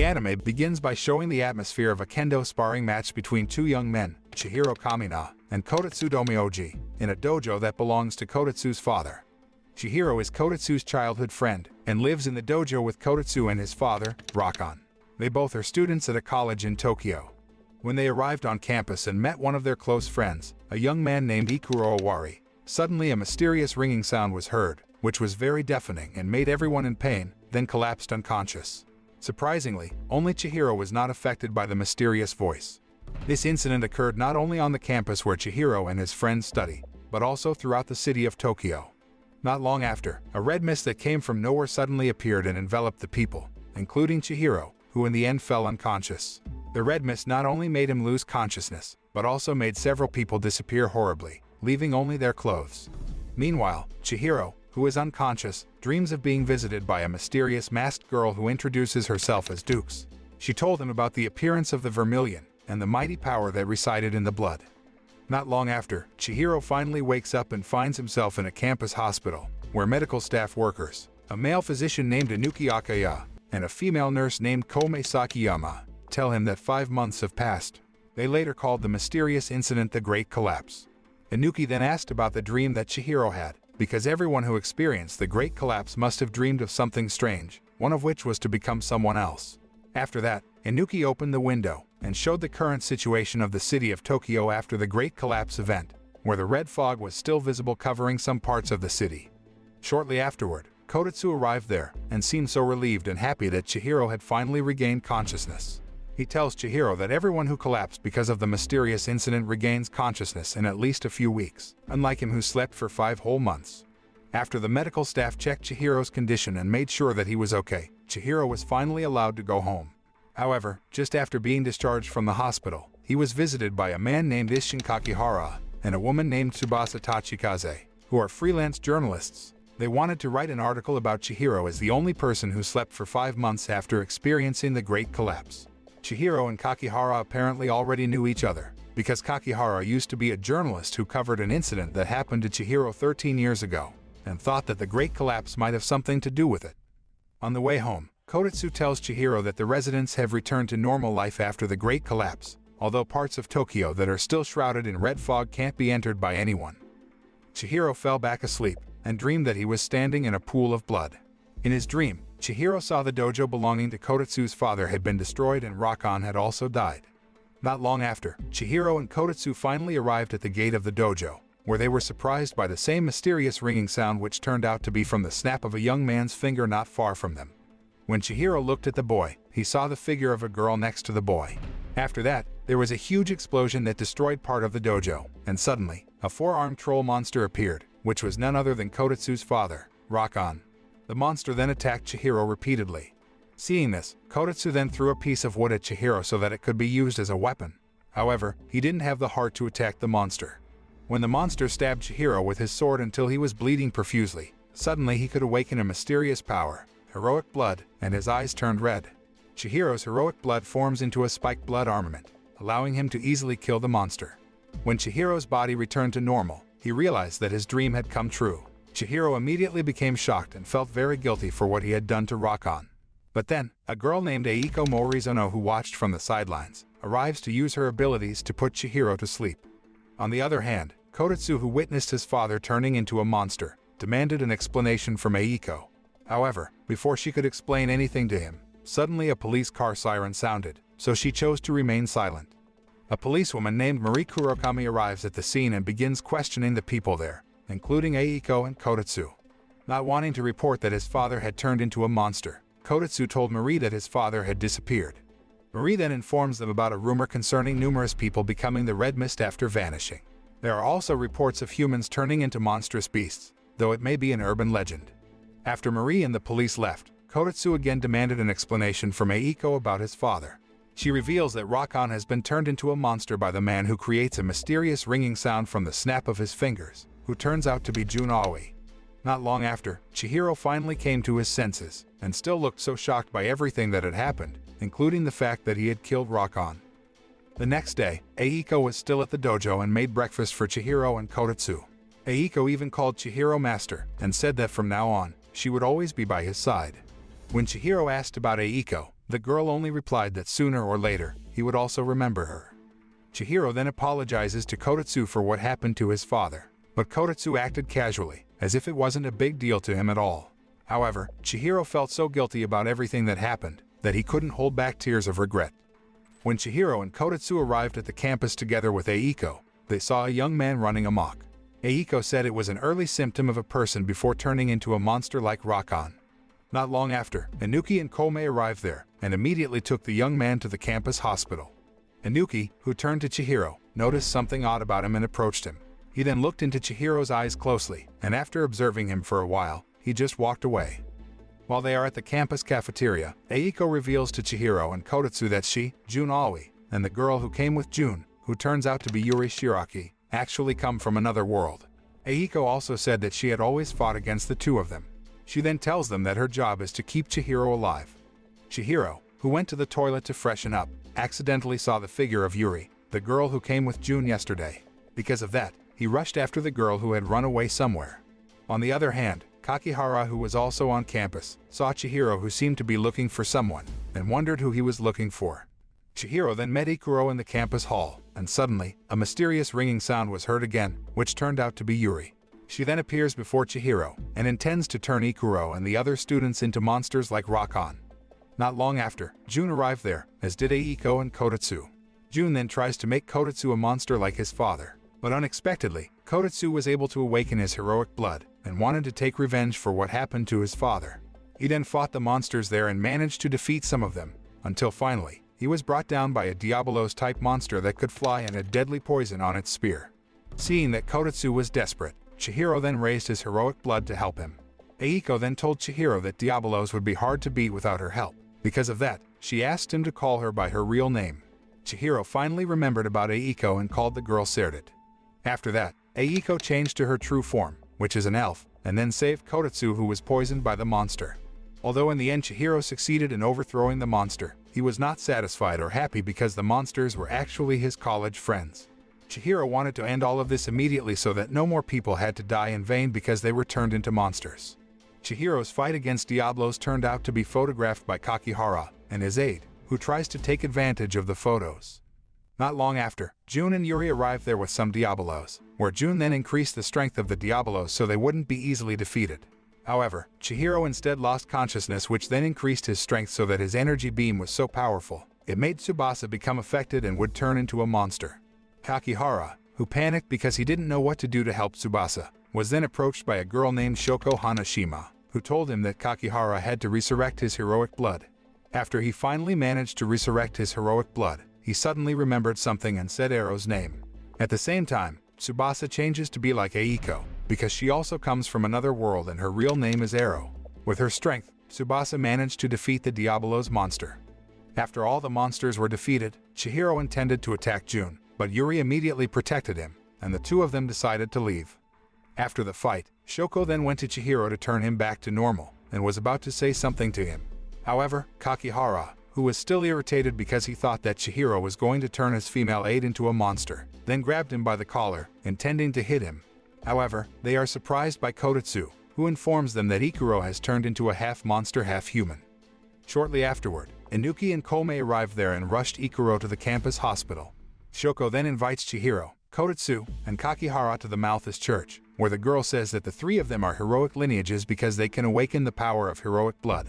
The anime begins by showing the atmosphere of a kendo sparring match between two young men, Chihiro Kamina and Kotetsu Domyoji, in a dojo that belongs to Kotetsu's father. Chihiro is Kotetsu's childhood friend and lives in the dojo with Kotetsu and his father, Rakan. They both are students at a college in Tokyo. When they arrived on campus and met one of their close friends, a young man named Ikuro Owari, suddenly a mysterious ringing sound was heard, which was very deafening and made everyone in pain, then collapsed unconscious. Surprisingly, only Chihiro was not affected by the mysterious voice. This incident occurred not only on the campus where Chihiro and his friends study, but also throughout the city of Tokyo. Not long after, a red mist that came from nowhere suddenly appeared and enveloped the people, including Chihiro, who in the end fell unconscious. The red mist not only made him lose consciousness, but also made several people disappear horribly, leaving only their clothes. Meanwhile, Chihiro, who is unconscious, dreams of being visited by a mysterious masked girl who introduces herself as Dukes. She told him about the appearance of the vermilion and the mighty power that resided in the blood. Not long after, Chihiro finally wakes up and finds himself in a campus hospital, where medical staff workers, a male physician named Enuki Akaya, and a female nurse named Kome Sakiyama, tell him that 5 months have passed. They later called the mysterious incident the Great Collapse. Enuki then asked about the dream that Chihiro had, because everyone who experienced the Great Collapse must have dreamed of something strange, one of which was to become someone else. After that, Enuki opened the window and showed the current situation of the city of Tokyo after the Great Collapse event, where the red fog was still visible covering some parts of the city. Shortly afterward, Kotetsu arrived there and seemed so relieved and happy that Chihiro had finally regained consciousness. He tells Chihiro that everyone who collapsed because of the mysterious incident regains consciousness in at least a few weeks, unlike him who slept for 5 whole months. After the medical staff checked Chihiro's condition and made sure that he was okay, Chihiro was finally allowed to go home. However, just after being discharged from the hospital, he was visited by a man named Isshin Kakihara and a woman named Tsubasa Tachikaze, who are freelance journalists. They wanted to write an article about Chihiro as the only person who slept for 5 months after experiencing the Great Collapse. Chihiro and Kakihara apparently already knew each other, because Kakihara used to be a journalist who covered an incident that happened to Chihiro 13 years ago, and thought that the Great Collapse might have something to do with it. On the way home, Kotetsu tells Chihiro that the residents have returned to normal life after the Great Collapse, although parts of Tokyo that are still shrouded in red fog can't be entered by anyone. Chihiro fell back asleep and dreamed that he was standing in a pool of blood. In his dream, Chihiro saw the dojo belonging to Kotetsu's father had been destroyed and Rakan had also died. Not long after, Chihiro and Kotetsu finally arrived at the gate of the dojo, where they were surprised by the same mysterious ringing sound which turned out to be from the snap of a young man's finger not far from them. When Chihiro looked at the boy, he saw the figure of a girl next to the boy. After that, there was a huge explosion that destroyed part of the dojo, and suddenly, a 4-armed troll monster appeared, which was none other than Kotetsu's father, Rakan. The monster then attacked Chihiro repeatedly. Seeing this, Kotetsu then threw a piece of wood at Chihiro so that it could be used as a weapon. However, he didn't have the heart to attack the monster. When the monster stabbed Chihiro with his sword until he was bleeding profusely, suddenly he could awaken a mysterious power, heroic blood, and his eyes turned red. Chihiro's heroic blood forms into a spiked blood armament, allowing him to easily kill the monster. When Chihiro's body returned to normal, he realized that his dream had come true. Chihiro immediately became shocked and felt very guilty for what he had done to Rakan. But then, a girl named Eiko Morizono, who watched from the sidelines, arrives to use her abilities to put Chihiro to sleep. On the other hand, Kotetsu, who witnessed his father turning into a monster, demanded an explanation from Eiko. However, before she could explain anything to him, suddenly a police car siren sounded, so she chose to remain silent. A policewoman named Marie Kurokami arrives at the scene and begins questioning the people there, including Eiko and Kotetsu. Not wanting to report that his father had turned into a monster, Kotetsu told Marie that his father had disappeared. Marie then informs them about a rumor concerning numerous people becoming the red mist after vanishing. There are also reports of humans turning into monstrous beasts, though it may be an urban legend. After Marie and the police left, Kotetsu again demanded an explanation from Eiko about his father. She reveals that Rakan has been turned into a monster by the man who creates a mysterious ringing sound from the snap of his fingers, who turns out to be Jun Aoi. Not long after, Chihiro finally came to his senses, and still looked so shocked by everything that had happened, including the fact that he had killed Rakan. The next day, Eiko was still at the dojo and made breakfast for Chihiro and Kotetsu. Eiko even called Chihiro master, and said that from now on, she would always be by his side. When Chihiro asked about Eiko, The girl only replied that sooner or later, he would also remember her. Chihiro then apologizes to Kotetsu for what happened to his father, but Kotetsu acted casually, as if it wasn't a big deal to him at all. However, Chihiro felt so guilty about everything that happened that he couldn't hold back tears of regret. When Chihiro and Kotetsu arrived at the campus together with Eiko, they saw a young man running amok. Eiko said it was an early symptom of a person before turning into a monster like Rakan. Not long after, Enuki and Komei arrived there and immediately took the young man to the campus hospital. Enuki, who turned to Chihiro, noticed something odd about him and approached him. He then looked into Chihiro's eyes closely, and after observing him for a while, he just walked away. While they are at the campus cafeteria, Eiko reveals to Chihiro and Kotetsu that she, Jun Aoi, and the girl who came with Jun, who turns out to be Yuri Shiraki, actually come from another world. Eiko also said that she had always fought against the two of them. She then tells them that her job is to keep Chihiro alive. Chihiro, who went to the toilet to freshen up, accidentally saw the figure of Yuri, the girl who came with Jun yesterday. Because of that, he rushed after the girl who had run away somewhere. On the other hand, Kakihara, who was also on campus, saw Chihiro, who seemed to be looking for someone, and wondered who he was looking for. Chihiro then met Ikuro in the campus hall, and suddenly, a mysterious ringing sound was heard again, which turned out to be Yuri. She then appears before Chihiro, and intends to turn Ikuro and the other students into monsters like Rakan. Not long after, Jun arrived there, as did Eiko and Kotetsu. Jun then tries to make Kotetsu a monster like his father, but unexpectedly, Kotetsu was able to awaken his heroic blood, and wanted to take revenge for what happened to his father. He then fought the monsters there and managed to defeat some of them, until finally, he was brought down by a Diabolos-type monster that could fly and had deadly poison on its spear. Seeing that Kotetsu was desperate, Chihiro then raised his heroic blood to help him. Eiko then told Chihiro that Diabolos would be hard to beat without her help. Because of that, she asked him to call her by her real name. Chihiro finally remembered about Eiko and called the girl shrouded. After that, Eiko changed to her true form, which is an elf, and then saved Kotetsu, who was poisoned by the monster. Although in the end Chihiro succeeded in overthrowing the monster, he was not satisfied or happy because the monsters were actually his college friends. Chihiro wanted to end all of this immediately so that no more people had to die in vain because they were turned into monsters. Chihiro's fight against Diablos turned out to be photographed by Kakihara and his aide, who tries to take advantage of the photos. Not long after, Jun and Yuri arrived there with some Diabolos, where Jun then increased the strength of the Diabolos so they wouldn't be easily defeated. However, Chihiro instead lost consciousness, which then increased his strength so that his energy beam was so powerful, it made Tsubasa become affected and would turn into a monster. Kakihara, who panicked because he didn't know what to do to help Tsubasa, was then approached by a girl named Shoko Hanashima, who told him that Kakihara had to resurrect his heroic blood. After he finally managed to resurrect his heroic blood, he suddenly remembered something and said Ero's name. At the same time, Tsubasa changes to be like Eiko, because she also comes from another world and her real name is Ero. With her strength, Tsubasa managed to defeat the Diabolos monster. After all the monsters were defeated, Chihiro intended to attack Jun, but Yuri immediately protected him, and the two of them decided to leave. After the fight, Shoko then went to Chihiro to turn him back to normal, and was about to say something to him. However, Kakihara, who was still irritated because he thought that Chihiro was going to turn his female aide into a monster, then grabbed him by the collar, intending to hit him. However, they are surprised by Kotetsu, who informs them that Ikuro has turned into a half-monster, half-human. Shortly afterward, Enuki and Komei arrived there and rushed Ikuro to the campus hospital. Shoko then invites Chihiro, Kotetsu, and Kakihara to the Malthus church, where the girl says that the three of them are heroic lineages because they can awaken the power of heroic blood.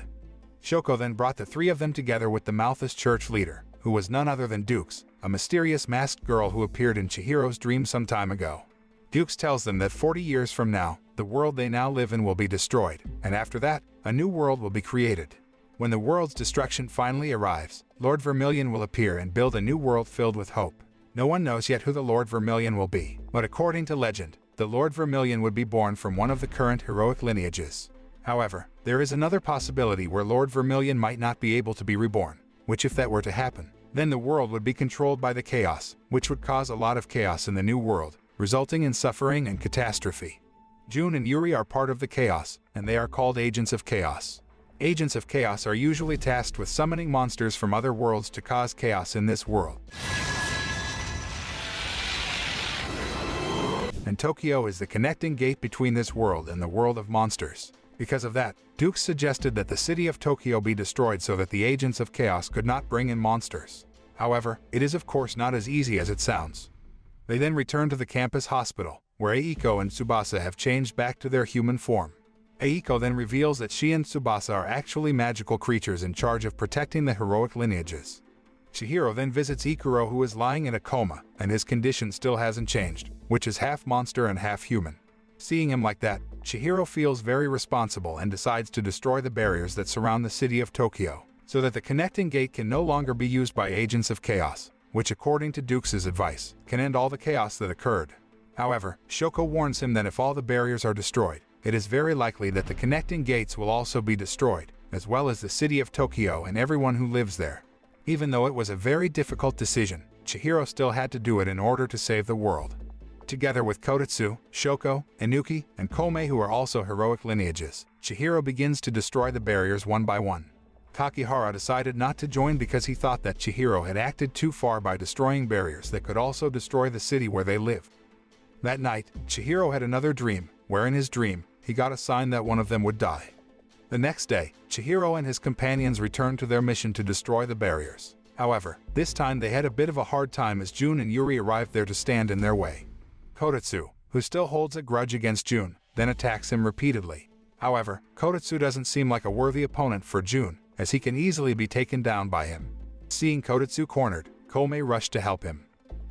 Shoko then brought the three of them together with the Malthus church leader, who was none other than Dukes, a mysterious masked girl who appeared in Chihiro's dream some time ago. Dukes tells them that 40 years from now, the world they now live in will be destroyed, and after that, a new world will be created. When the world's destruction finally arrives, Lord Vermilion will appear and build a new world filled with hope. No one knows yet who the Lord Vermilion will be, but according to legend, the Lord Vermilion would be born from one of the current heroic lineages. However, there is another possibility where Lord Vermilion might not be able to be reborn, which if that were to happen, then the world would be controlled by the chaos, which would cause a lot of chaos in the new world, resulting in suffering and catastrophe. Jun and Yuri are part of the chaos, and they are called Agents of Chaos. Agents of Chaos are usually tasked with summoning monsters from other worlds to cause chaos in this world. And Tokyo is the connecting gate between this world and the world of monsters. Because of that, Dukes suggested that the city of Tokyo be destroyed so that the agents of chaos could not bring in monsters. However, it is of course not as easy as it sounds. They then return to the campus hospital, where Eiko and Tsubasa have changed back to their human form. Eiko then reveals that she and Tsubasa are actually magical creatures in charge of protecting the heroic lineages. Chihiro then visits Ikuro, who is lying in a coma, and his condition still hasn't changed, which is half monster and half human. Seeing him like that, Chihiro feels very responsible and decides to destroy the barriers that surround the city of Tokyo, so that the connecting gate can no longer be used by agents of chaos, which according to Dukes' advice, can end all the chaos that occurred. However, Shoko warns him that if all the barriers are destroyed, it is very likely that the connecting gates will also be destroyed, as well as the city of Tokyo and everyone who lives there. Even though it was a very difficult decision, Chihiro still had to do it in order to save the world. Together with Kotetsu, Shoko, Enuki, and Kome, who are also heroic lineages, Chihiro begins to destroy the barriers one by one. Kakihara decided not to join because he thought that Chihiro had acted too far by destroying barriers that could also destroy the city where they lived. That night, Chihiro had another dream, where in his dream, he got a sign that one of them would die. The next day, Chihiro and his companions returned to their mission to destroy the barriers. However, this time they had a bit of a hard time as Jun and Yuri arrived there to stand in their way. Kotetsu, who still holds a grudge against Jun, then attacks him repeatedly. However, Kotetsu doesn't seem like a worthy opponent for Jun, as he can easily be taken down by him. Seeing Kotetsu cornered, Kome rushed to help him.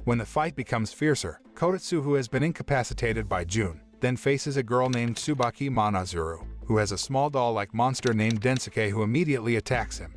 When the fight becomes fiercer, Kotetsu, who has been incapacitated by Jun, then faces a girl named Tsubaki Manazuru, who has a small doll-like monster named Densuke who immediately attacks him.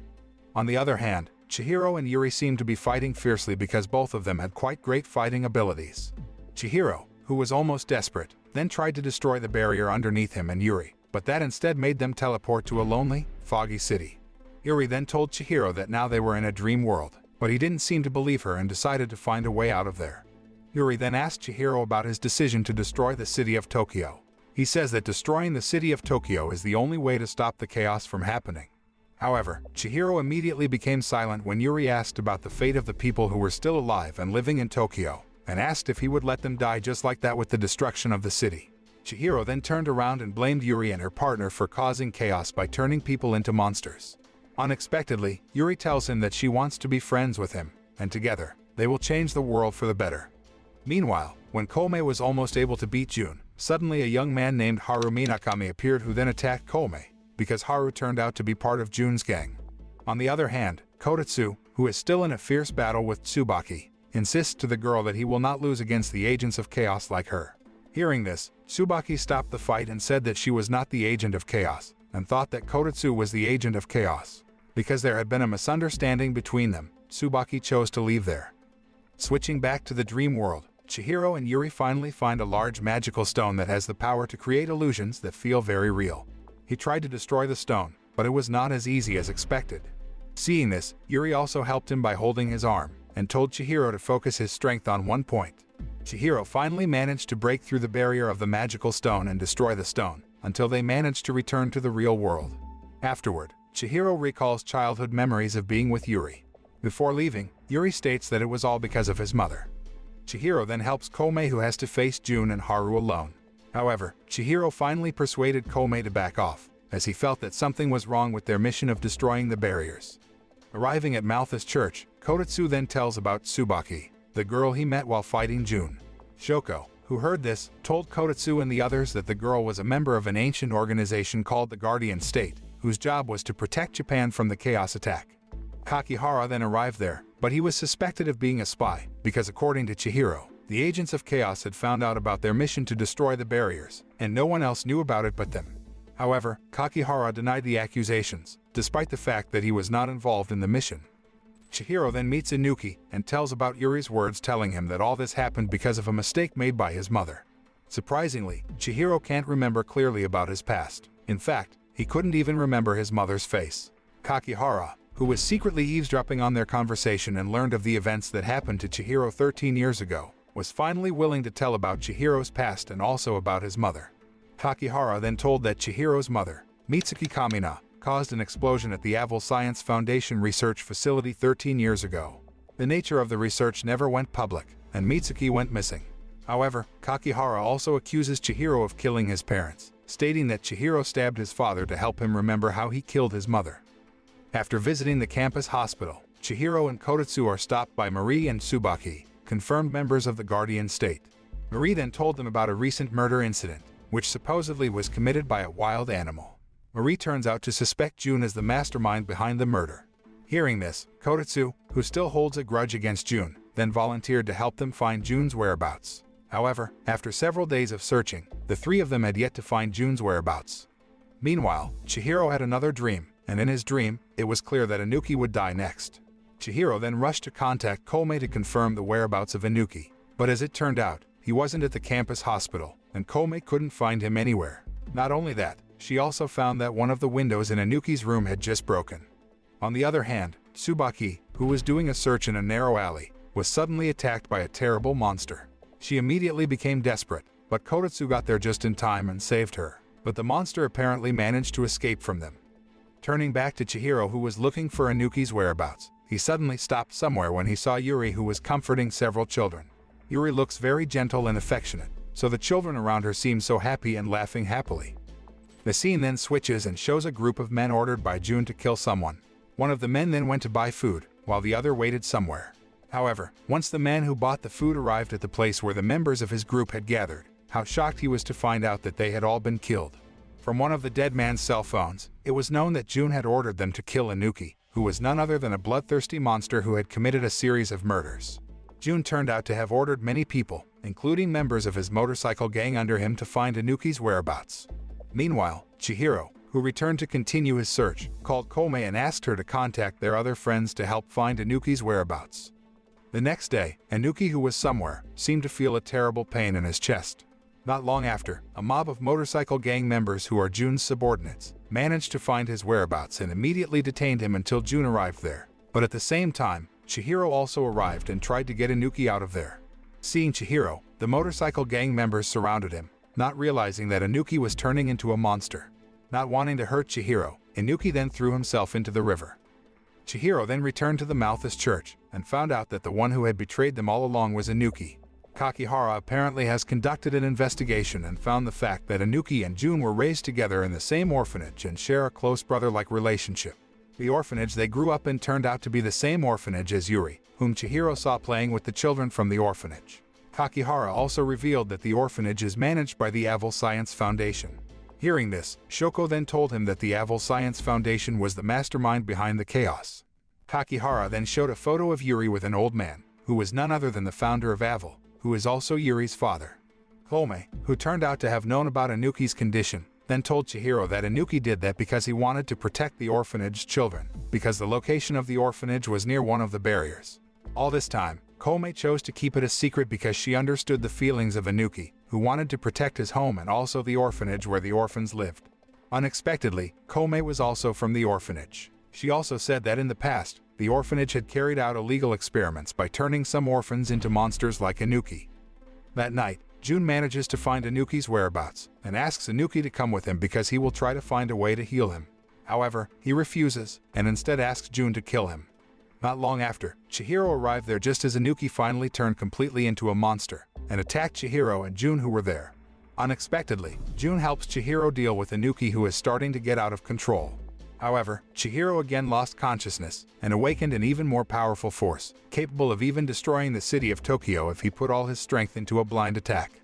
On the other hand, Chihiro and Yuri seem to be fighting fiercely because both of them had quite great fighting abilities. Chihiro, who was almost desperate, then tried to destroy the barrier underneath him and Yuri, but that instead made them teleport to a lonely, foggy city. Yuri then told Chihiro that now they were in a dream world, but he didn't seem to believe her and decided to find a way out of there. Yuri then asked Chihiro about his decision to destroy the city of Tokyo. He says that destroying the city of Tokyo is the only way to stop the chaos from happening. However, Chihiro immediately became silent when Yuri asked about the fate of the people who were still alive and living in Tokyo, and asked if he would let them die just like that with the destruction of the city. Chihiro then turned around and blamed Yuri and her partner for causing chaos by turning people into monsters. Unexpectedly, Yuri tells him that she wants to be friends with him, and together, they will change the world for the better. Meanwhile, when Kome was almost able to beat Jun, suddenly a young man named Haru Minakami appeared who then attacked Kome, because Haru turned out to be part of Jun's gang. On the other hand, Kotetsu, who is still in a fierce battle with Tsubaki, insists to the girl that he will not lose against the agents of chaos like her. Hearing this, Tsubaki stopped the fight and said that she was not the agent of chaos, and thought that Kotetsu was the agent of chaos. Because there had been a misunderstanding between them, Tsubaki chose to leave there. Switching back to the dream world, Chihiro and Yuri finally find a large magical stone that has the power to create illusions that feel very real. He tried to destroy the stone, but it was not as easy as expected. Seeing this, Yuri also helped him by holding his arm, and told Chihiro to focus his strength on one point. Chihiro finally managed to break through the barrier of the magical stone and destroy the stone, until they managed to return to the real world. Afterward, Chihiro recalls childhood memories of being with Yuri. Before leaving, Yuri states that it was all because of his mother. Chihiro then helps Kome, who has to face Jun and Haru alone. However, Chihiro finally persuaded Kome to back off, as he felt that something was wrong with their mission of destroying the barriers. Arriving at Malthus Church, Kotetsu then tells about Tsubaki, the girl he met while fighting Jun. Shoko, who heard this, told Kotetsu and the others that the girl was a member of an ancient organization called the Guardian State, whose job was to protect Japan from the chaos attack. Kakihara then arrived there, but he was suspected of being a spy, because according to Chihiro, the agents of chaos had found out about their mission to destroy the barriers, and no one else knew about it but them. However, Kakihara denied the accusations, despite the fact that he was not involved in the mission. Chihiro then meets Enuki and tells about Yuri's words telling him that all this happened because of a mistake made by his mother. Surprisingly, Chihiro can't remember clearly about his past. In fact, he couldn't even remember his mother's face. Kakihara, who was secretly eavesdropping on their conversation and learned of the events that happened to Chihiro 13 years ago, was finally willing to tell about Chihiro's past and also about his mother. Kakihara then told that Chihiro's mother, Mitsuki Kamina, caused an explosion at the Aval Science Foundation research facility 13 years ago. The nature of the research never went public, and Mitsuki went missing. However, Kakihara also accuses Chihiro of killing his parents, stating that Chihiro stabbed his father to help him remember how he killed his mother. After visiting the campus hospital, Chihiro and Kotetsu are stopped by Marie and Tsubaki, confirmed members of the Guardian State. Marie then told them about a recent murder incident, which supposedly was committed by a wild animal. Marie turns out to suspect Jun as the mastermind behind the murder. Hearing this, Kotetsu, who still holds a grudge against Jun, then volunteered to help them find Jun's whereabouts. However, after several days of searching, the three of them had yet to find Jun's whereabouts. Meanwhile, Chihiro had another dream, and in his dream, it was clear that Enuki would die next. Chihiro then rushed to contact Koumei to confirm the whereabouts of Enuki, but as it turned out, he wasn't at the campus hospital, and Koumei couldn't find him anywhere. Not only that, she also found that one of the windows in Enuki's room had just broken. On the other hand, Tsubaki, who was doing a search in a narrow alley, was suddenly attacked by a terrible monster. She immediately became desperate, but Kotetsu got there just in time and saved her, but the monster apparently managed to escape from them. Turning back to Chihiro, who was looking for Enuki's whereabouts, he suddenly stopped somewhere when he saw Yuri, who was comforting several children. Yuri looks very gentle and affectionate, so the children around her seem so happy and laughing happily. The scene then switches and shows a group of men ordered by Jun to kill someone. One of the men then went to buy food, while the other waited somewhere. However, once the man who bought the food arrived at the place where the members of his group had gathered, how shocked he was to find out that they had all been killed. From one of the dead man's cell phones, it was known that Jun had ordered them to kill Enuki, who was none other than a bloodthirsty monster who had committed a series of murders. Jun turned out to have ordered many people, including members of his motorcycle gang under him, to find Enuki's whereabouts. Meanwhile, Chihiro, who returned to continue his search, called Koumei and asked her to contact their other friends to help find Enuki's whereabouts. The next day, Enuki, who was somewhere, seemed to feel a terrible pain in his chest. Not long after, a mob of motorcycle gang members who are Jun's subordinates managed to find his whereabouts and immediately detained him until Jun arrived there. But at the same time, Chihiro also arrived and tried to get Enuki out of there. Seeing Chihiro, the motorcycle gang members surrounded him, not realizing that Enuki was turning into a monster. Not wanting to hurt Chihiro, Enuki then threw himself into the river. Chihiro then returned to the Malthus church and found out that the one who had betrayed them all along was Enuki. Kakihara apparently has conducted an investigation and found the fact that Enuki and Jun were raised together in the same orphanage and share a close brother-like relationship. The orphanage they grew up in turned out to be the same orphanage as Yuri, whom Chihiro saw playing with the children from the orphanage. Kakihara also revealed that the orphanage is managed by the Avil Science Foundation. Hearing this, Shoko then told him that the Avil Science Foundation was the mastermind behind the chaos. Kakihara then showed a photo of Yuri with an old man, who was none other than the founder of Avil, who is also Yuri's father. Koumei, who turned out to have known about Enuki's condition, then told Chihiro that Enuki did that because he wanted to protect the orphanage children, because the location of the orphanage was near one of the barriers. All this time, Koumei chose to keep it a secret because she understood the feelings of Enuki, who wanted to protect his home and also the orphanage where the orphans lived. Unexpectedly, Koumei was also from the orphanage. She also said that in the past, the orphanage had carried out illegal experiments by turning some orphans into monsters like Enuki. That night, Jun manages to find Enuki's whereabouts and asks Enuki to come with him because he will try to find a way to heal him. However, he refuses and instead asks Jun to kill him. Not long after, Chihiro arrived there just as Enuki finally turned completely into a monster and attacked Chihiro and Jun, who were there. Unexpectedly, Jun helps Chihiro deal with Enuki, who is starting to get out of control. However, Chihiro again lost consciousness and awakened an even more powerful force, capable of even destroying the city of Tokyo if he put all his strength into a blind attack.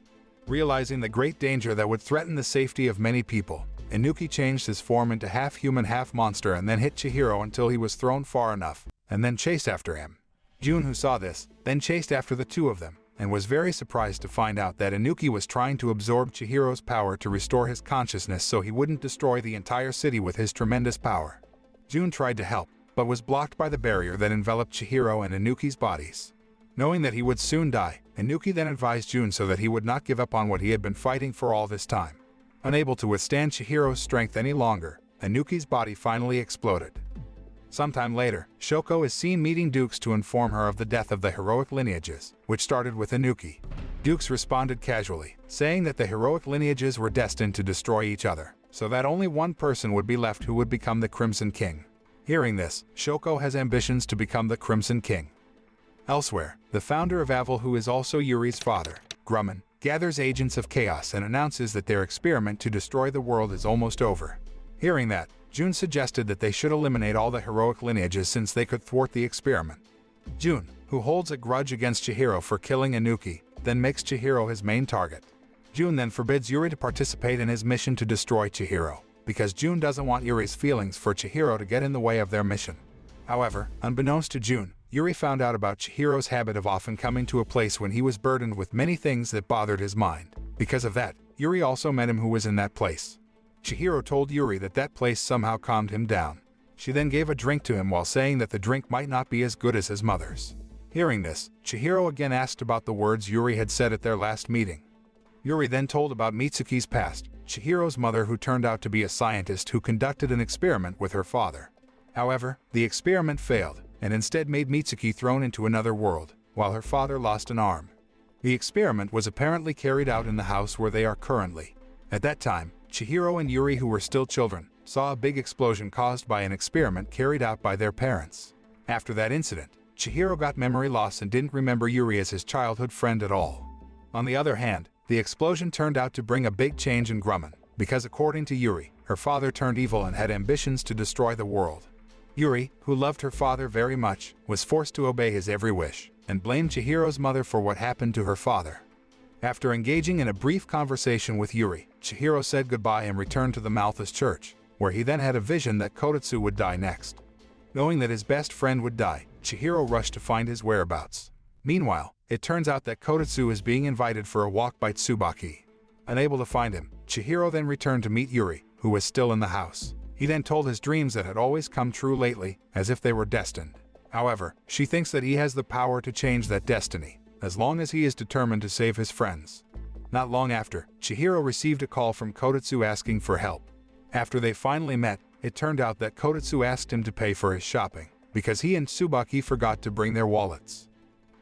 Realizing the great danger that would threaten the safety of many people, Enuki changed his form into half-human, half-monster and then hit Chihiro until he was thrown far enough, and then chased after him. Jun, who saw this, then chased after the two of them, and was very surprised to find out that Enuki was trying to absorb Chihiro's power to restore his consciousness so he wouldn't destroy the entire city with his tremendous power. Jun tried to help, but was blocked by the barrier that enveloped Chihiro and Enuki's bodies. Knowing that he would soon die, Enuki then advised Jun so that he would not give up on what he had been fighting for all this time. Unable to withstand Chihiro's strength any longer, Enuki's body finally exploded. Sometime later, Shoko is seen meeting Dukes to inform her of the death of the heroic lineages, which started with Enuki. Dukes responded casually, saying that the heroic lineages were destined to destroy each other, so that only one person would be left who would become the Crimson King. Hearing this, Shoko has ambitions to become the Crimson King. Elsewhere, the founder of Avil, who is also Yuri's father, Grumman, gathers agents of chaos and announces that their experiment to destroy the world is almost over. Hearing that, Jun suggested that they should eliminate all the heroic lineages since they could thwart the experiment. Jun, who holds a grudge against Chihiro for killing Enuki, then makes Chihiro his main target. Jun then forbids Yuri to participate in his mission to destroy Chihiro, because Jun doesn't want Yuri's feelings for Chihiro to get in the way of their mission. However, unbeknownst to Jun, Yuri found out about Chihiro's habit of often coming to a place when he was burdened with many things that bothered his mind. Because of that, Yuri also met him who was in that place. Chihiro told Yuri that that place somehow calmed him down. She then gave a drink to him while saying that the drink might not be as good as his mother's. Hearing this, Chihiro again asked about the words Yuri had said at their last meeting. Yuri then told about Mitsuki's past, Chihiro's mother who turned out to be a scientist who conducted an experiment with her father. However, the experiment failed, and instead made Mitsuki thrown into another world, while her father lost an arm. The experiment was apparently carried out in the house where they are currently. At that time, Chihiro and Yuri, who were still children, saw a big explosion caused by an experiment carried out by their parents. After that incident, Chihiro got memory loss and didn't remember Yuri as his childhood friend at all. On the other hand, the explosion turned out to bring a big change in Grumman, because according to Yuri, her father turned evil and had ambitions to destroy the world. Yuri, who loved her father very much, was forced to obey his every wish, and blamed Chihiro's mother for what happened to her father. After engaging in a brief conversation with Yuri, Chihiro said goodbye and returned to the Malthus church, where he then had a vision that Kotetsu would die next. Knowing that his best friend would die, Chihiro rushed to find his whereabouts. Meanwhile, it turns out that Kotetsu is being invited for a walk by Tsubaki. Unable to find him, Chihiro then returned to meet Yuri, who was still in the house. He then told his dreams that had always come true lately, as if they were destined. However, she thinks that he has the power to change that destiny, as long as he is determined to save his friends. Not long after, Chihiro received a call from Kotetsu asking for help. After they finally met, it turned out that Kotetsu asked him to pay for his shopping, because he and Tsubaki forgot to bring their wallets.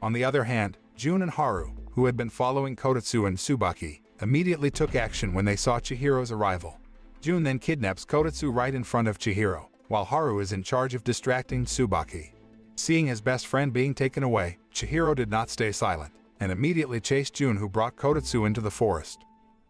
On the other hand, Jun and Haru, who had been following Kotetsu and Tsubaki, immediately took action when they saw Chihiro's arrival. Jun then kidnaps Kotetsu right in front of Chihiro, while Haru is in charge of distracting Tsubaki. Seeing his best friend being taken away, Chihiro did not stay silent, and immediately chased Jun, who brought Kotetsu into the forest.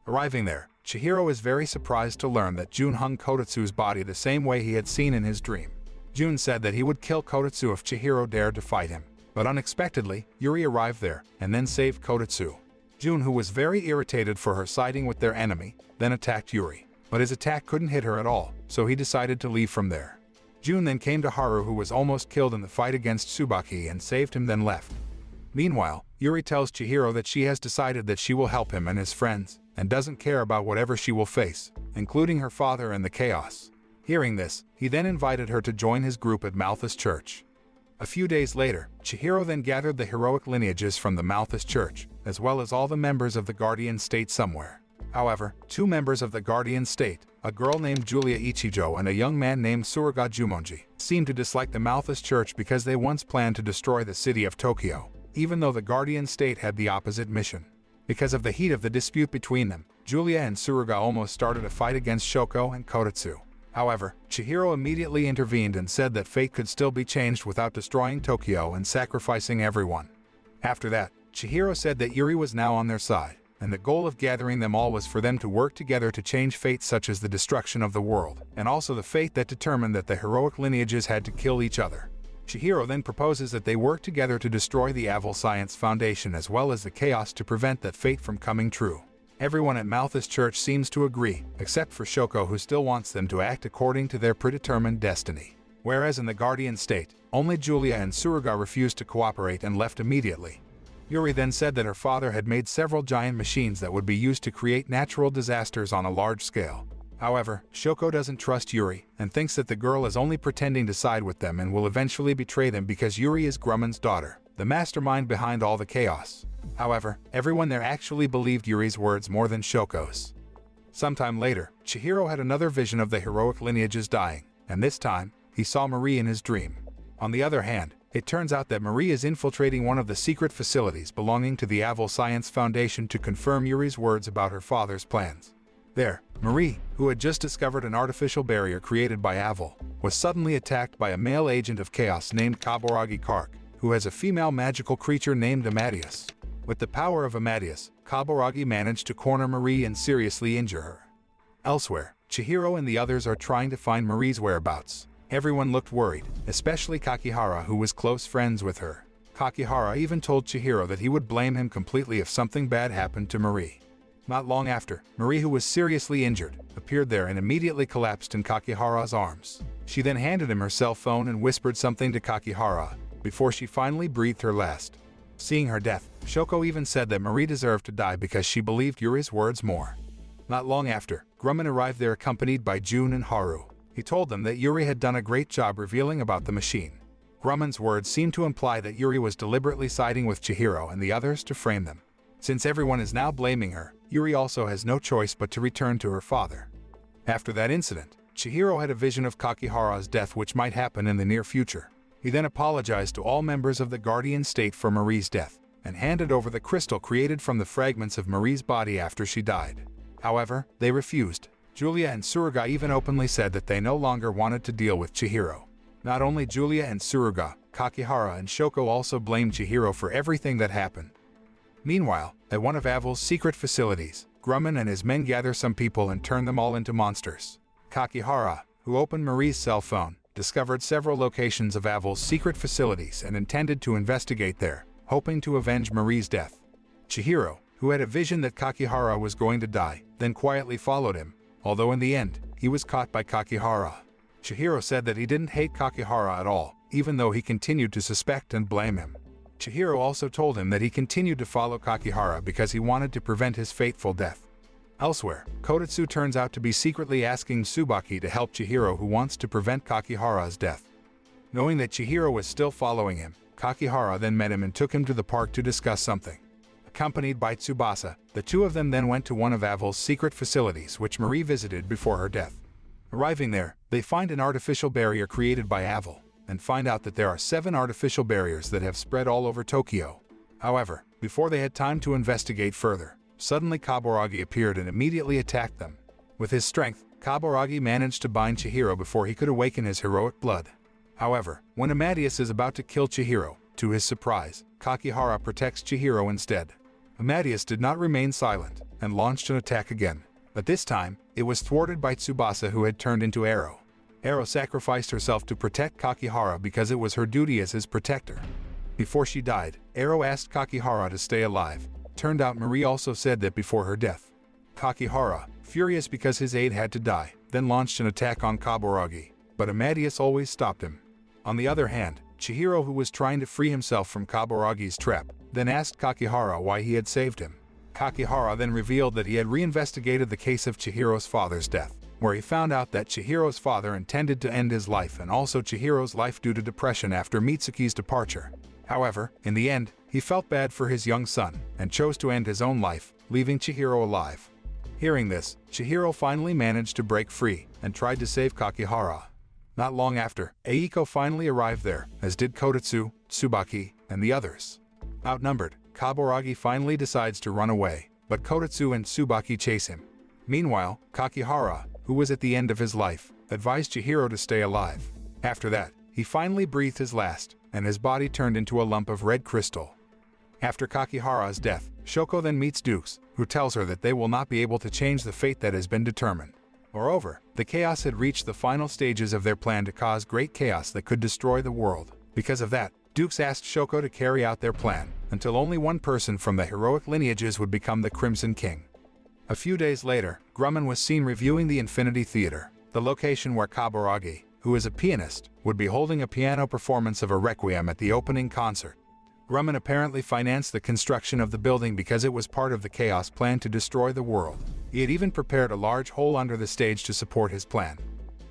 Arriving there, Chihiro is very surprised to learn that Jun hung Kotetsu's body the same way he had seen in his dream. Jun said that he would kill Kotetsu if Chihiro dared to fight him, but unexpectedly, Yuri arrived there and then saved Kotetsu. Jun, who was very irritated for her siding with their enemy, then attacked Yuri, but his attack couldn't hit her at all, so he decided to leave from there. Jun then came to Haru, who was almost killed in the fight against Tsubaki, and saved him, then left. Meanwhile, Yuri tells Chihiro that she has decided that she will help him and his friends, and doesn't care about whatever she will face, including her father and the chaos. Hearing this, he then invited her to join his group at Malthus Church. A few days later, Chihiro then gathered the heroic lineages from the Malthus Church, as well as all the members of the Guardian State somewhere. However, two members of the Guardian State, a girl named Julia Ichijo and a young man named Suruga Jumonji, seemed to dislike the Malthus Church because they once planned to destroy the city of Tokyo, even though the Guardian State had the opposite mission. Because of the heat of the dispute between them, Julia and Suruga almost started a fight against Shoko and Kotetsu. However, Chihiro immediately intervened and said that fate could still be changed without destroying Tokyo and sacrificing everyone. After that, Chihiro said that Yuri was now on their side, and the goal of gathering them all was for them to work together to change fate such as the destruction of the world, and also the fate that determined that the heroic lineages had to kill each other. Chihiro then proposes that they work together to destroy the Avil Science Foundation as well as the chaos to prevent that fate from coming true. Everyone at Malthus Church seems to agree, except for Shoko, who still wants them to act according to their predetermined destiny. Whereas in the Guardian State, only Julia and Suruga refused to cooperate and left immediately. Yuri then said that her father had made several giant machines that would be used to create natural disasters on a large scale. However, Shoko doesn't trust Yuri and thinks that the girl is only pretending to side with them and will eventually betray them because Yuri is Grumman's daughter, the mastermind behind all the chaos. However, everyone there actually believed Yuri's words more than Shoko's. Sometime later, Chihiro had another vision of the heroic lineages dying, and this time, he saw Marie in his dream. On the other hand, it turns out that Marie is infiltrating one of the secret facilities belonging to the Avil Science Foundation to confirm Yuri's words about her father's plans. There, Marie, who had just discovered an artificial barrier created by Avil, was suddenly attacked by a male agent of chaos named Kaboragi Kark, who has a female magical creature named Amadeus. With the power of Amadeus, Kaburagi managed to corner Marie and seriously injure her. Elsewhere, Chihiro and the others are trying to find Marie's whereabouts. Everyone looked worried, especially Kakihara, who was close friends with her. Kakihara even told Chihiro that he would blame him completely if something bad happened to Marie. Not long after, Marie, who was seriously injured, appeared there and immediately collapsed in Kakihara's arms. She then handed him her cell phone and whispered something to Kakihara, before she finally breathed her last. Seeing her death, Shoko even said that Marie deserved to die because she believed Yuri's words more. Not long after, Grumman arrived there accompanied by Jun and Haru. He told them that Yuri had done a great job revealing about the machine. Grumman's words seemed to imply that Yuri was deliberately siding with Chihiro and the others to frame them. Since everyone is now blaming her, Yuri also has no choice but to return to her father. After that incident, Chihiro had a vision of Kakihara's death which might happen in the near future. He then apologized to all members of the Guardian State for Marie's death, and handed over the crystal created from the fragments of Marie's body after she died. However, they refused. Julia and Tsuruga even openly said that they no longer wanted to deal with Chihiro. Not only Julia and Tsuruga, Kakihara and Shoko also blamed Chihiro for everything that happened. Meanwhile, at one of Avil's secret facilities, Grumman and his men gather some people and turn them all into monsters. Kakihara, who opened Marie's cell phone, discovered several locations of Avil's secret facilities and intended to investigate there, hoping to avenge Marie's death. Chihiro, who had a vision that Kakihara was going to die, then quietly followed him, although in the end, he was caught by Kakihara. Chihiro said that he didn't hate Kakihara at all, even though he continued to suspect and blame him. Chihiro also told him that he continued to follow Kakihara because he wanted to prevent his fateful death. Elsewhere, Kotetsu turns out to be secretly asking Tsubaki to help Chihiro, who wants to prevent Kakihara's death. Knowing that Chihiro was still following him, Kakihara then met him and took him to the park to discuss something. Accompanied by Tsubasa, the two of them then went to one of Avil's secret facilities which Marie visited before her death. Arriving there, they find an artificial barrier created by Avil, and find out that there are 7 artificial barriers that have spread all over Tokyo. However, before they had time to investigate further, suddenly Kaburagi appeared and immediately attacked them. With his strength, Kaburagi managed to bind Chihiro before he could awaken his heroic blood. However, when Amadeus is about to kill Chihiro, to his surprise, Kakihara protects Chihiro instead. Amadeus did not remain silent, and launched an attack again. But this time, it was thwarted by Tsubasa, who had turned into Ero. Ero sacrificed herself to protect Kakihara because it was her duty as his protector. Before she died, Ero asked Kakihara to stay alive. Turned out Marie also said that before her death. Kakihara, furious because his aide had to die, then launched an attack on Kaburagi, but Amadeus always stopped him. On the other hand, Chihiro, who was trying to free himself from Kaburagi's trap, then asked Kakihara why he had saved him. Kakihara then revealed that he had reinvestigated the case of Chihiro's father's death, where he found out that Chihiro's father intended to end his life and also Chihiro's life due to depression after Mitsuki's departure. However, in the end, he felt bad for his young son and chose to end his own life, leaving Chihiro alive. Hearing this, Chihiro finally managed to break free and tried to save Kakihara. Not long after, Eiko finally arrived there, as did Kotetsu, Tsubaki, and the others. Outnumbered, Kaburagi finally decides to run away, but Kotetsu and Tsubaki chase him. Meanwhile, Kakihara, who was at the end of his life, advised Chihiro to stay alive. After that, he finally breathed his last, and his body turned into a lump of red crystal. After Kakihara's death, Shoko then meets Dukes, who tells her that they will not be able to change the fate that has been determined. Moreover, the chaos had reached the final stages of their plan to cause great chaos that could destroy the world. Because of that, Dukes asked Shoko to carry out their plan, until only one person from the heroic lineages would become the Crimson King. A few days later, Grumman was seen reviewing the Infinity Theater, the location where Kaburagi, who is a pianist, would be holding a piano performance of a requiem at the opening concert. Grumman apparently financed the construction of the building because it was part of the chaos plan to destroy the world. He had even prepared a large hole under the stage to support his plan.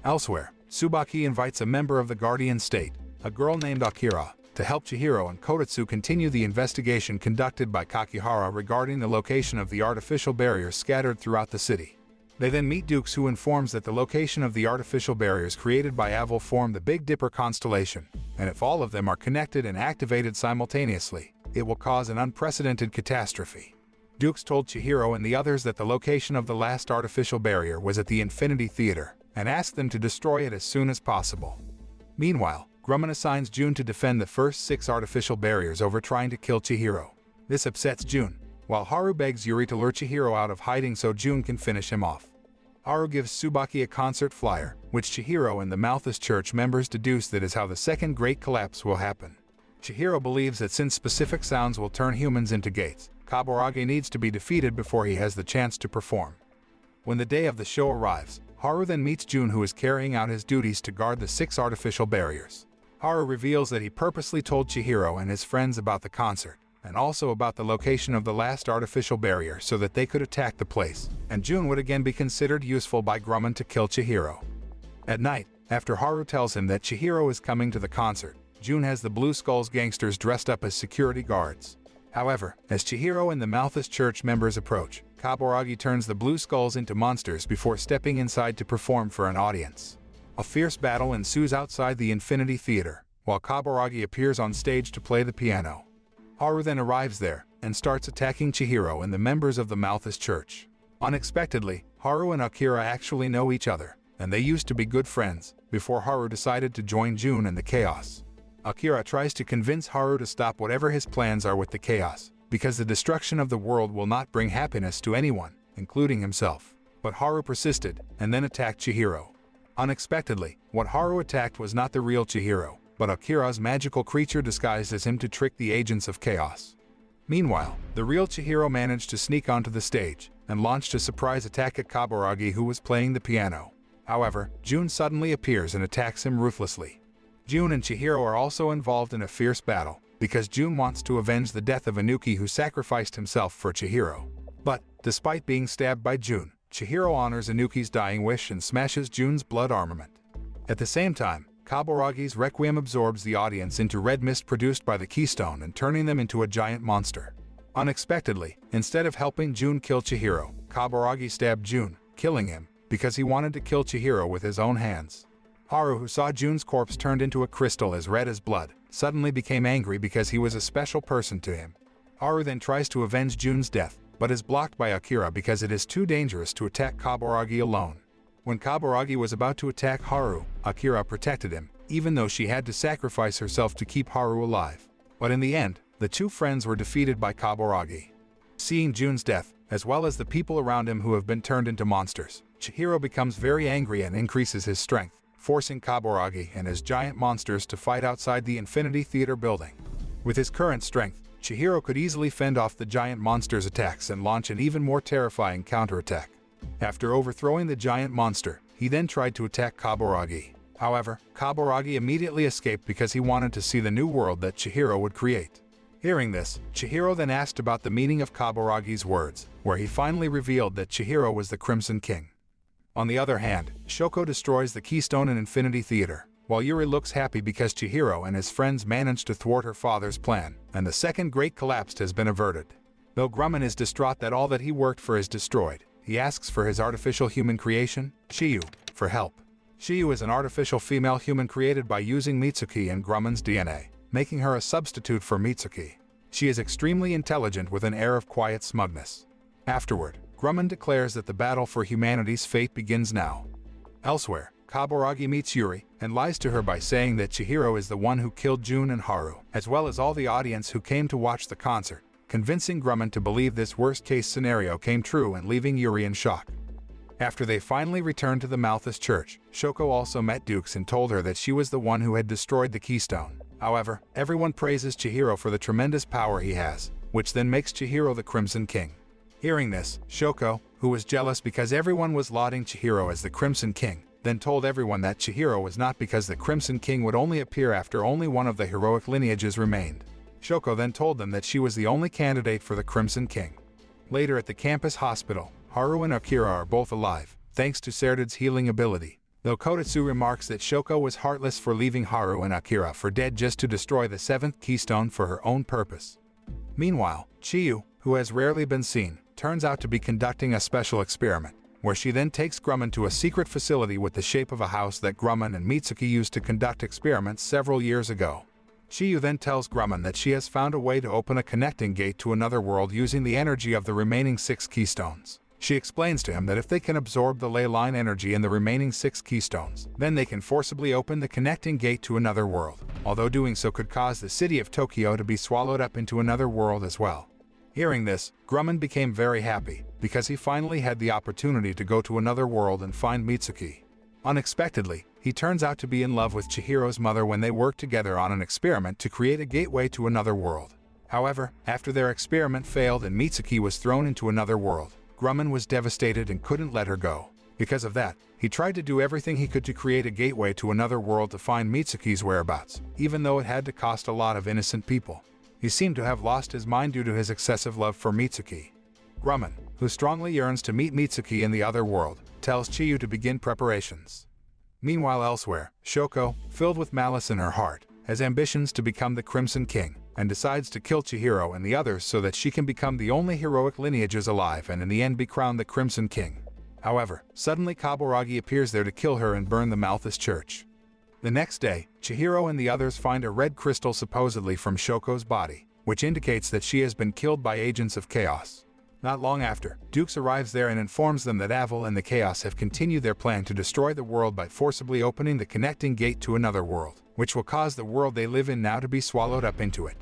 Elsewhere, Tsubaki invites a member of the Guardian State, a girl named Akira, to help Chihiro and Kotetsu continue the investigation conducted by Kakihara regarding the location of the artificial barriers scattered throughout the city. They then meet Dukes, who informs that the location of the artificial barriers created by Avil form the Big Dipper constellation, and if all of them are connected and activated simultaneously, it will cause an unprecedented catastrophe. Dukes told Chihiro and the others that the location of the last artificial barrier was at the Infinity Theater, and asked them to destroy it as soon as possible. Meanwhile, Grumman assigns Jun to defend the first 6 artificial barriers over trying to kill Chihiro. This upsets Jun, while Haru begs Yuri to lure Chihiro out of hiding so Jun can finish him off. Haru gives Tsubaki a concert flyer, which Chihiro and the Malthus church members deduce that is how the second great collapse will happen. Chihiro believes that since specific sounds will turn humans into gates, Kaburagi needs to be defeated before he has the chance to perform. When the day of the show arrives, Haru then meets Jun, who is carrying out his duties to guard the 6 artificial barriers. Haru reveals that he purposely told Chihiro and his friends about the concert, and also about the location of the last artificial barrier so that they could attack the place, and Jun would again be considered useful by Grumman to kill Chihiro. At night, after Haru tells him that Chihiro is coming to the concert, Jun has the Blue Skulls gangsters dressed up as security guards. However, as Chihiro and the Malthus church members approach, Kaburagi turns the Blue Skulls into monsters before stepping inside to perform for an audience. A fierce battle ensues outside the Infinity Theater, while Kaburagi appears on stage to play the piano. Haru then arrives there and starts attacking Chihiro and the members of the Malthus church. Unexpectedly, Haru and Akira actually know each other, and they used to be good friends, before Haru decided to join Jun in the chaos. Akira tries to convince Haru to stop whatever his plans are with the chaos, because the destruction of the world will not bring happiness to anyone, including himself. But Haru persisted, and then attacked Chihiro. Unexpectedly, what Haru attacked was not the real Chihiro, but Akira's magical creature disguised as him to trick the agents of chaos. Meanwhile, the real Chihiro managed to sneak onto the stage, and launched a surprise attack at Kaburagi, who was playing the piano. However, Jun suddenly appears and attacks him ruthlessly. Jun and Chihiro are also involved in a fierce battle, because Jun wants to avenge the death of Enuki, who sacrificed himself for Chihiro. But, despite being stabbed by Jun, Chihiro honors Enuki's dying wish and smashes Jun's blood armament. At the same time, Kaburagi's Requiem absorbs the audience into red mist produced by the keystone and turning them into a giant monster. Unexpectedly, instead of helping Jun kill Chihiro, Kaburagi stabbed Jun, killing him, because he wanted to kill Chihiro with his own hands. Haru, who saw Jun's corpse turned into a crystal as red as blood, suddenly became angry because he was a special person to him. Haru then tries to avenge Jun's death, but is blocked by Akira because it is too dangerous to attack Kaburagi alone. When Kaburagi was about to attack Haru, Akira protected him, even though she had to sacrifice herself to keep Haru alive. But in the end, the two friends were defeated by Kaburagi. Seeing Jun's death, as well as the people around him who have been turned into monsters, Chihiro becomes very angry and increases his strength, forcing Kaburagi and his giant monsters to fight outside the Infinity Theater building. With his current strength, Chihiro could easily fend off the giant monster's attacks and launch an even more terrifying counterattack. After overthrowing the giant monster, he then tried to attack Kaburagi. However, Kaburagi immediately escaped because he wanted to see the new world that Chihiro would create. Hearing this, Chihiro then asked about the meaning of Kaburagi's words, where he finally revealed that Chihiro was the Crimson King. On the other hand, Shoko destroys the keystone in Infinity Theater, while Yuri looks happy because Chihiro and his friends managed to thwart her father's plan, and the second great collapse has been averted. Though Grumman is distraught that all that he worked for is destroyed, he asks for his artificial human creation, Shiyu, for help. Shiyu is an artificial female human created by using Mitsuki and Grumman's DNA, making her a substitute for Mitsuki. She is extremely intelligent with an air of quiet smugness. Afterward, Grumman declares that the battle for humanity's fate begins now. Elsewhere, Kaburagi meets Yuri and lies to her by saying that Chihiro is the one who killed Jun and Haru, as well as all the audience who came to watch the concert, convincing Grumman to believe this worst-case scenario came true and leaving Yuri in shock. After they finally returned to the Malthus church, Shoko also met Dukes and told her that she was the one who had destroyed the keystone. However, everyone praises Chihiro for the tremendous power he has, which then makes Chihiro the Crimson King. Hearing this, Shoko, who was jealous because everyone was lauding Chihiro as the Crimson King, then told everyone that Chihiro was not because the Crimson King would only appear after only one of the heroic lineages remained. Shoko then told them that she was the only candidate for the Crimson King. Later at the campus hospital, Haru and Akira are both alive, thanks to Shrouded's healing ability, though Kotetsu remarks that Shoko was heartless for leaving Haru and Akira for dead just to destroy the seventh keystone for her own purpose. Meanwhile, Chiyu, who has rarely been seen, turns out to be conducting a special experiment, where she then takes Grumman to a secret facility with the shape of a house that Grumman and Mitsuki used to conduct experiments several years ago. Chiyu then tells Grumman that she has found a way to open a connecting gate to another world using the energy of the remaining 6 keystones. She explains to him that if they can absorb the ley line energy in the remaining 6 keystones, then they can forcibly open the connecting gate to another world, although doing so could cause the city of Tokyo to be swallowed up into another world as well. Hearing this, Grumman became very happy, because he finally had the opportunity to go to another world and find Mitsuki. Unexpectedly, he turns out to be in love with Chihiro's mother when they work together on an experiment to create a gateway to another world. However, after their experiment failed and Mitsuki was thrown into another world, Grumman was devastated and couldn't let her go. Because of that, he tried to do everything he could to create a gateway to another world to find Mitsuki's whereabouts, even though it had to cost a lot of innocent people. He seemed to have lost his mind due to his excessive love for Mitsuki. Grumman, who strongly yearns to meet Mitsuki in the other world, tells Chiyu to begin preparations. Meanwhile elsewhere, Shoko, filled with malice in her heart, has ambitions to become the Crimson King, and decides to kill Chihiro and the others so that she can become the only heroic lineages alive and in the end be crowned the Crimson King. However, suddenly Kaburagi appears there to kill her and burn the Malthus church. The next day, Chihiro and the others find a red crystal supposedly from Shoko's body, which indicates that she has been killed by agents of chaos. Not long after, Dukes arrives there and informs them that Avil and the Chaos have continued their plan to destroy the world by forcibly opening the connecting gate to another world, which will cause the world they live in now to be swallowed up into it.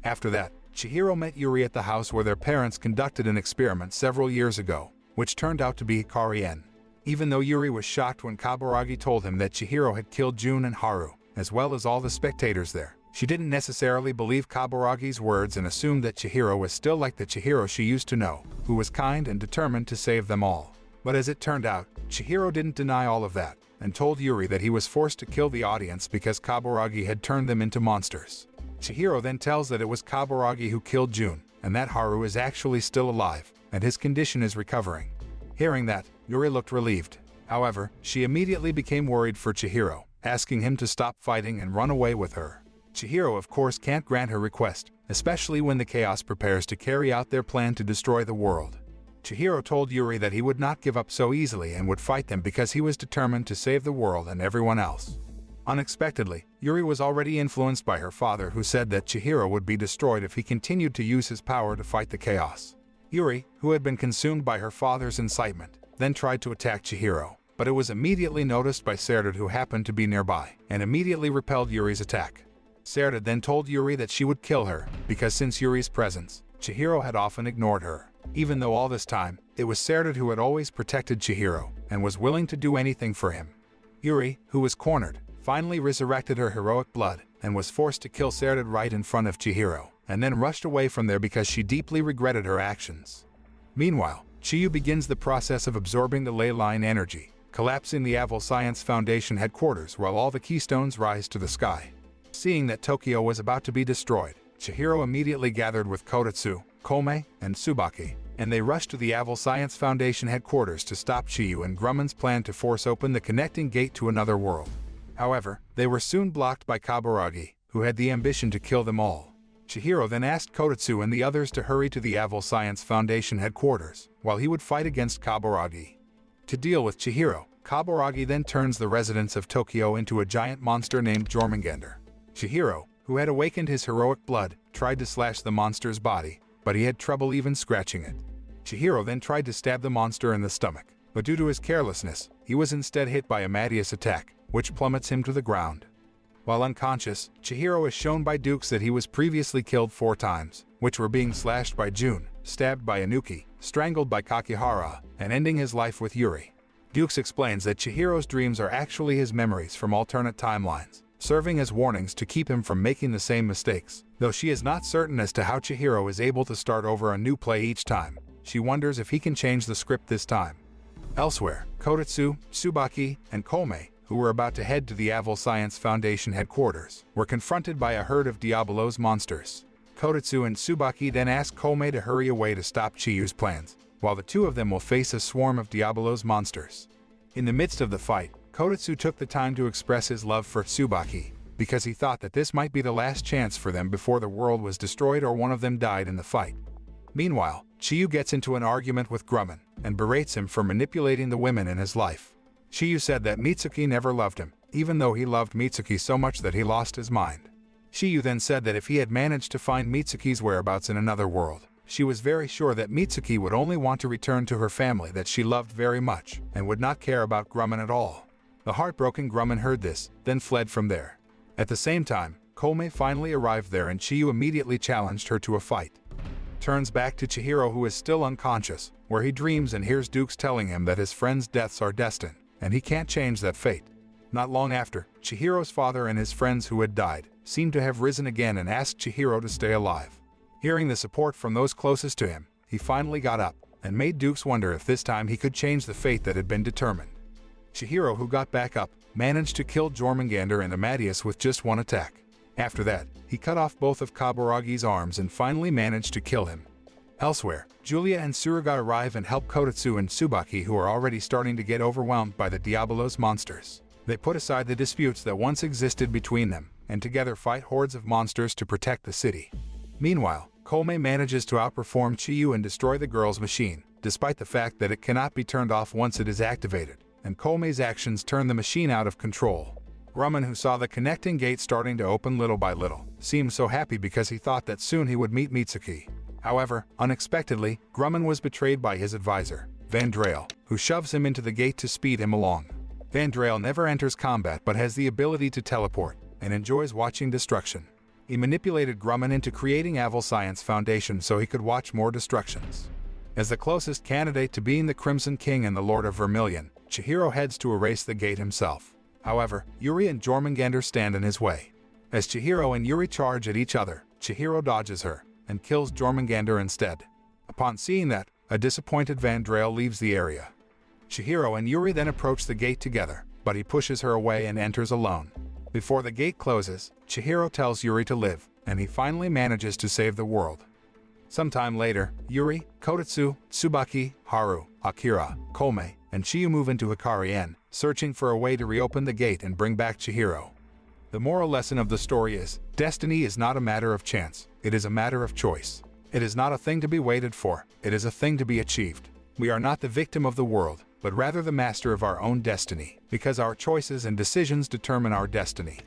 After that, Chihiro met Yuri at the house where their parents conducted an experiment several years ago, which turned out to be Hikari-en. Even though Yuri was shocked when Kaburagi told him that Chihiro had killed Jun and Haru, as well as all the spectators there, she didn't necessarily believe Kaburagi's words and assumed that Chihiro was still like the Chihiro she used to know, who was kind and determined to save them all. But as it turned out, Chihiro didn't deny all of that, and told Yuri that he was forced to kill the audience because Kaburagi had turned them into monsters. Chihiro then tells that it was Kaburagi who killed Jun, and that Haru is actually still alive, and his condition is recovering. Hearing that, Yuri looked relieved. However, she immediately became worried for Chihiro, asking him to stop fighting and run away with her. Chihiro of course can't grant her request, especially when the Chaos prepares to carry out their plan to destroy the world. Chihiro told Yuri that he would not give up so easily and would fight them because he was determined to save the world and everyone else. Unexpectedly, Yuri was already influenced by her father, who said that Chihiro would be destroyed if he continued to use his power to fight the Chaos. Yuri, who had been consumed by her father's incitement, then tried to attack Chihiro, but it was immediately noticed by Shrouded, who happened to be nearby, and immediately repelled Yuri's attack. Shrouded then told Yuri that she would kill her, because since Yuri's presence, Chihiro had often ignored her. Even though all this time, it was Shrouded who had always protected Chihiro, and was willing to do anything for him. Yuri, who was cornered, finally resurrected her heroic blood, and was forced to kill Shrouded right in front of Chihiro, and then rushed away from there because she deeply regretted her actions. Meanwhile, Chiyu begins the process of absorbing the ley line energy, collapsing the Avil Science Foundation headquarters while all the keystones rise to the sky. Seeing that Tokyo was about to be destroyed, Chihiro immediately gathered with Kotetsu, Kome, and Tsubaki, and they rushed to the Avil Science Foundation headquarters to stop Chiyu and Grumman's plan to force open the connecting gate to another world. However, they were soon blocked by Kaburagi, who had the ambition to kill them all. Chihiro then asked Kotetsu and the others to hurry to the Avil Science Foundation headquarters, while he would fight against Kaburagi. To deal with Chihiro, Kaburagi then turns the residents of Tokyo into a giant monster named Jormungandr. Chihiro, who had awakened his heroic blood, tried to slash the monster's body, but he had trouble even scratching it. Chihiro then tried to stab the monster in the stomach, but due to his carelessness, he was instead hit by a Amadeus attack, which plummets him to the ground. While unconscious, Chihiro is shown by Dukes that he was previously killed 4 times, which were being slashed by Jun, stabbed by Enuki, strangled by Kakihara, and ending his life with Yuri. Dukes explains that Chihiro's dreams are actually his memories from alternate timelines, serving as warnings to keep him from making the same mistakes. Though she is not certain as to how Chihiro is able to start over a new play each time, she wonders if he can change the script this time. Elsewhere, Kotetsu, Tsubaki, and Kome, who were about to head to the Avil Science Foundation headquarters, were confronted by a herd of Diabolo's monsters. Kotetsu and Tsubaki then ask Kome to hurry away to stop Chiyu's plans, while the two of them will face a swarm of Diabolo's monsters. In the midst of the fight, Kotetsu took the time to express his love for Tsubaki, because he thought that this might be the last chance for them before the world was destroyed or one of them died in the fight. Meanwhile, Chiyu gets into an argument with Grumman, and berates him for manipulating the women in his life. Chiyu said that Mitsuki never loved him, even though he loved Mitsuki so much that he lost his mind. Chiyu then said that if he had managed to find Mitsuki's whereabouts in another world, she was very sure that Mitsuki would only want to return to her family that she loved very much, and would not care about Grumman at all. The heartbroken Grumman heard this, then fled from there. At the same time, Kome finally arrived there and Chiyu immediately challenged her to a fight. turns back to Chihiro, who is still unconscious, where he dreams and hears Dukes telling him that his friends' deaths are destined, and he can't change that fate. Not long after, Chihiro's father and his friends who had died seem to have risen again and asked Chihiro to stay alive. Hearing the support from those closest to him, he finally got up and made Dukes wonder if this time he could change the fate that had been determined. Chihiro, who got back up, managed to kill Jormungandr and Amadeus with just one attack. After that, he cut off both of Kaburagi's arms and finally managed to kill him. Elsewhere, Julia and Tsuruga arrive and help Kotetsu and Tsubaki, who are already starting to get overwhelmed by the Diabolos monsters. They put aside the disputes that once existed between them, and together fight hordes of monsters to protect the city. Meanwhile, Koumei manages to outperform Chiyu and destroy the girl's machine, despite the fact that it cannot be turned off once it is activated, and Koumei's actions turn the machine out of control. Grumman, who saw the connecting gate starting to open little by little, seemed so happy because he thought that soon he would meet Mitsuki. However, unexpectedly, Grumman was betrayed by his advisor, Vandrail, who shoves him into the gate to speed him along. Vandrail never enters combat but has the ability to teleport, and enjoys watching destruction. He manipulated Grumman into creating Aval Science Foundation so he could watch more destructions. As the closest candidate to being the Crimson King and the Lord of Vermilion, Chihiro heads to erase the gate himself. However, Yuri and Jormungandr stand in his way. As Chihiro and Yuri charge at each other, Chihiro dodges her and kills Jormungandr instead. Upon seeing that, a disappointed Vandrail leaves the area. Chihiro and Yuri then approach the gate together, but he pushes her away and enters alone. Before the gate closes, Chihiro tells Yuri to live, and he finally manages to save the world. Sometime later, Yuri, Kotetsu, Tsubaki, Haru, Akira, Koumei, and Chiyu move into Hikari-en, searching for a way to reopen the gate and bring back Chihiro. The moral lesson of the story is, destiny is not a matter of chance, it is a matter of choice. It is not a thing to be waited for, it is a thing to be achieved. We are not the victim of the world, but rather the master of our own destiny, because our choices and decisions determine our destiny.